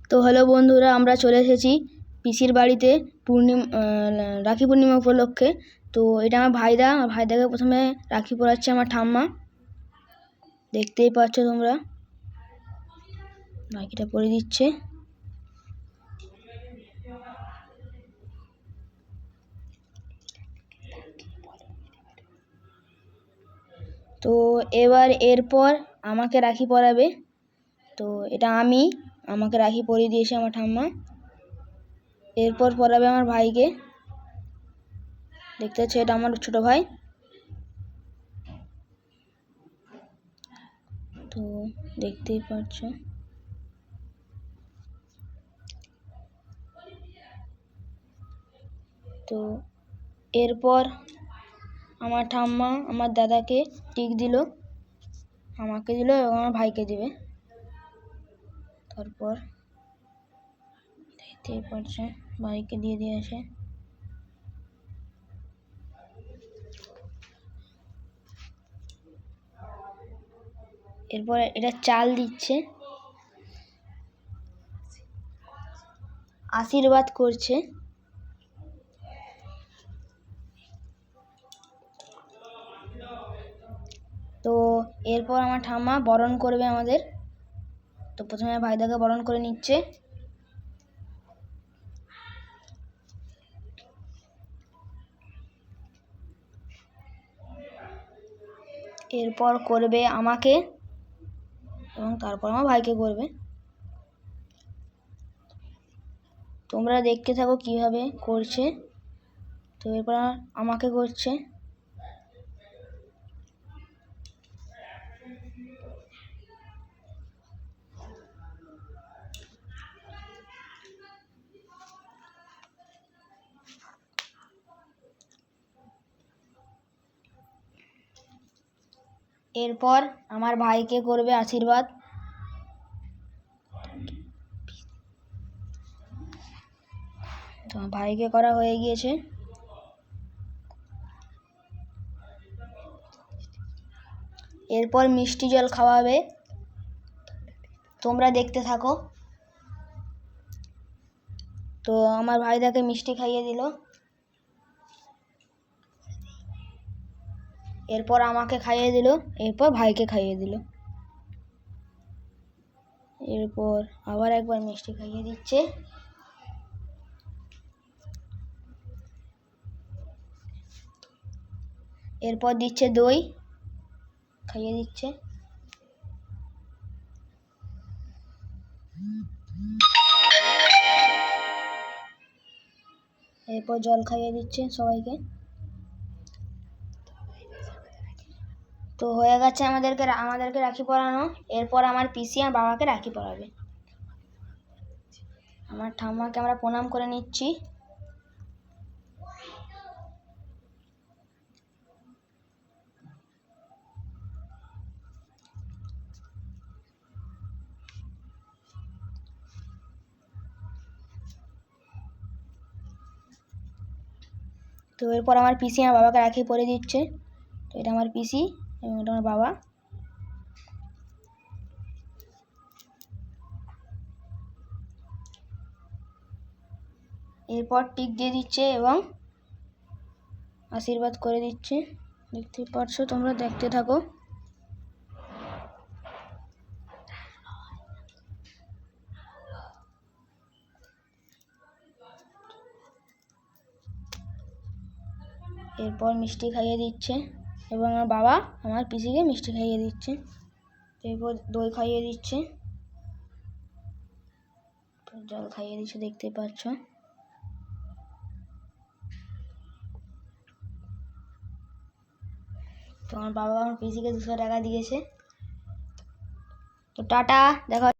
তো হ্যালো বন্ধুরা, আমরা চলে এসেছি পিসির বাড়িতে রাখি পূর্ণিমা উপলক্ষে। তো এটা আমার ভাইদাকে প্রথমে রাখি পরাচ্ছে আমার ঠাম্মা, দেখতেই পাচ্ছ তোমরা। রাখিটা পরিয়ে দিচ্ছে। তো এরপর আমাকে রাখি পরাবে। তো এটা আমাকে রাখি পরিয়ে দিয়েছে আমার ঠাম্মা। এরপর পরাবে আমার ভাইকে, দেখতে পাচ্ছ এটা আমার ছোট ভাই। তো দেখতেই পাচ্ছ। তো এরপর আমার ঠাম্মা আমার দাদাকে টিক দিল, আমাকে দিল এবং আমার ভাইকে দিবে। তারপর দেখতেই পাচ্ছ ভাইকে দিয়ে দিয়েছে। এরপর এটা চাল দিচ্ছে, আশীর্বাদ করছে। তো এরপর আমার ঠাম্মা বরণ করবে আমাদের। তো প্রথমে ভাইদাকে বরণ করে নিচ্ছে। এরপর করবে আমাকে এবং তারপর আমার ভাইকে করবে। তোমরা দেখতে থাকো কিভাবে করছে। তো এরপর আমাকে করছে। এরপর আমার ভাইকে করবে আশীর্বাদ। তো ভাইকে করা হয়ে গিয়েছে। এরপর মিষ্টি জল খাওয়াবে, তোমরা দেখতে থাকো। তো আমার ভাইদাকে মিষ্টি খাইয়ে দিল। এরপর আমাকে খাইয়ে দিল, এরপর ভাইকে খাইয়ে দিল। এরপর আবার একবার মিষ্টি খাইয়ে দিচ্ছে। এরপর দিচ্ছে দই, খাইয়ে দিচ্ছে। এরপর জল খাইয়ে দিচ্ছে সবাইকে। তো হয়ে গেছে আমাদেরকে রাখি পরানো। এরপর আমার পিসি আর বাবাকে রাখি পরাবে। আমার ঠাম্মাকে আমরা প্রণাম করে নিচ্ছি। তো এরপর আমার পিসি আমার বাবাকে রাখি পরিয়ে দিচ্ছে। তো এটা আমার পিসি এবং এটা আমার বাবা। এরপর টিক দিয়ে দিচ্ছে এবং আশীর্বাদ করে দিচ্ছে, দেখতে পাচ্ছ তোমরা, দেখতে থাকো। এরপর মিষ্টি খাইয়ে দিচ্ছে এবং আমার বাবা আমার পিসিকে মিষ্টি খাইয়ে দিচ্ছে। এরপর দই খাইয়ে দিচ্ছে, জল খাইয়ে দিচ্ছে, দেখতে পাচ্ছ। তো আমার বাবা আমার পিসিকে 200 টাকা দিয়েছে। তো টাটা, দেখা।